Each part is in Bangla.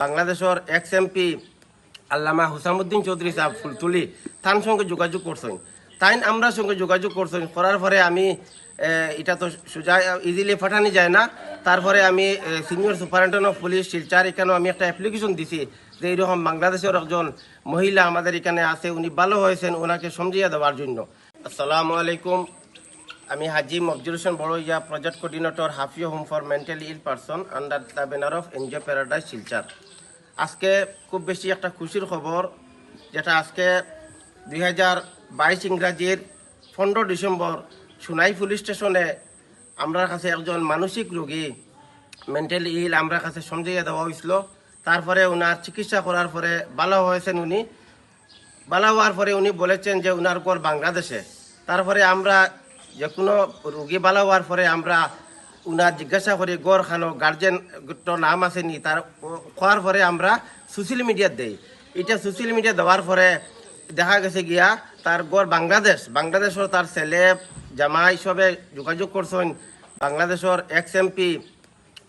বাংলাদেশের এক্স এমপি আল্লামা হুসামুদ্দিন চৌধুরী সাহেব ফুলতুলি তার সঙ্গে যোগাযোগ করছেন। তাই আমরা সঙ্গে যোগাযোগ করছেন করার পরে আমি এটা তো সোজা ইজিলি পাঠানি যায় না। তারপরে আমি senior superintendent of police Silchar এখানেও আমি একটা অ্যাপ্লিকেশন দিছি যে এইরকম বাংলাদেশের একজন মহিলা আমাদের এখানে আছে, উনি ভালো হয়েছেন, ওনাকে সমঝিয়ে দেওয়ার জন্য। আসসালামু আলাইকুম, আমি Haji Mofjul Hossain Boroiya, project coordinator Hafiz home for mentally ill person under the banner of NGO paradise Silchar. আজকে খুব বেশি একটা খুশির খবর, যেটা আজকে 2022 ইংরাজির 15 ডিসেম্বর সোনাই পুলিশ স্টেশনে আমরা কাছে একজন মানসিক রোগী মেন্টালি ইল আমরা কাছে সমঝিয়ে দেওয়া হয়েছিল। তারপরে ওনার চিকিৎসা করার পরে ভালো হয়েছেন। উনি ভালো হওয়ার পরে উনি বলেছেন যে ওনার ঘর বাংলাদেশে। তারপরে আমরা যে কোনো রোগী ভালো হওয়ার পরে আমরা উনার জিজ্ঞাসা করি গড় খানো গার্জেন নাম আসেনি, তার খোয়ার পরে আমরা সোশ্যাল মিডিয়াত দেই। এটা সোশ্যাল মিডিয়া দেওয়ার পরে দেখা গেছে গিয়া তার গড় বাংলাদেশের তার ছেলে জামাই সবে যোগাযোগ করছেন। বাংলাদেশের এক্স এমপি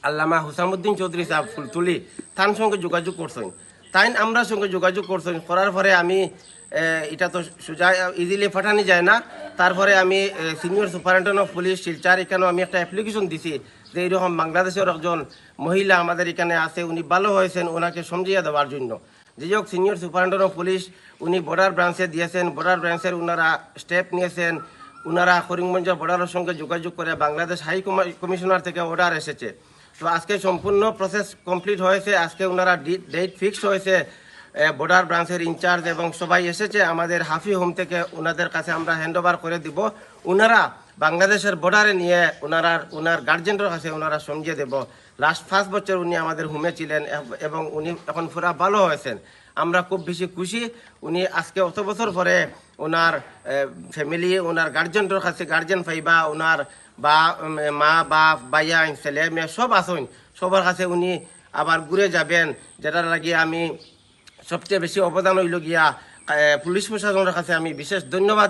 আল্লামা হুসামুদ্দিন চৌধুরী সাহেব ফুলতুলি তার সঙ্গে যোগাযোগ করছেন। তাই আমরা সঙ্গে যোগাযোগ করছেন করার পরে আমি এটা তো সোজা ইজিলি পাঠানি যায় না। তারপরে আমি senior superintendent of police Silchar এখানেও আমি একটা অ্যাপ্লিকেশন দিছি যে এইরকম বাংলাদেশের একজন মহিলা আমাদের এখানে আছে, উনি ভালো হয়েছেন, ওনাকে সমঝিয়ে দেওয়ার জন্য। যে হোক সিনিয়র সুপারিনটেন্ডেন্ট অফ পুলিশ উনি বর্ডার ব্রাঞ্চে দিয়েছেন, বর্ডার ব্রাঞ্চের ওনারা স্টেপ নিয়েছেন। ওনারা করিমগঞ্জ বর্ডারের সঙ্গে যোগাযোগ করে বাংলাদেশ হাই কমিশনার থেকে অর্ডার এসেছে। তো আজকে সম্পূর্ণ প্রসেস কমপ্লিট হয়েছে। আজকে ওনারা ডেট ফিক্সড হয়েছে, বর্ডার ব্রাঞ্চের ইনচার্জ এবং সবাই এসেছে আমাদের হাফি হোম থেকে। ওনাদের কাছে আমরা হ্যান্ড ওভার করে দিব। ওনারা বাংলাদেশের বর্ডারে নিয়ে ওনার গার্জেনের কাছে ওনারা সমঝিয়ে দেব। লাস্ট 5 বছর উনি আমাদের হোমে ছিলেন এবং উনি এখন পুরা ভালো হয়েছেন। আমরা খুব বেশি খুশি। উনি আজকে অত বছর পরে ওনার ফ্যামিলি ওনার গার্জেনের কাছে গার্জেন পাইবা, ওনার বা মা বাপ ভাইয়া ছেলে মেয়ে সব আসেন, সবার কাছে উনি আবার ঘুরে যাবেন। যেটার লাগিয়ে আমি সবচেয়ে বেশি অবদান হইল গিয়া পুলিশ প্রশাসনের কাছে আমি বিশেষ ধন্যবাদ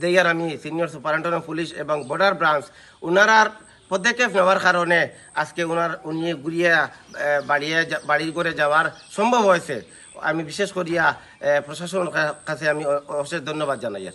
দেয়ার আমি সিনিয়র সুপারিনটেন্ডেন্ট অফ পুলিশ এবং বর্ডার ব্রাঞ্চ ওনারার পদক্ষেপ নেওয়ার কারণে আজকে উনি ঘুরিয়ে বাড়ি করে যাওয়ার সম্ভব হয়েছে। আমি বিশেষ করিয়া প্রশাসনের কাছে আমি অশেষ ধন্যবাদ জানাই।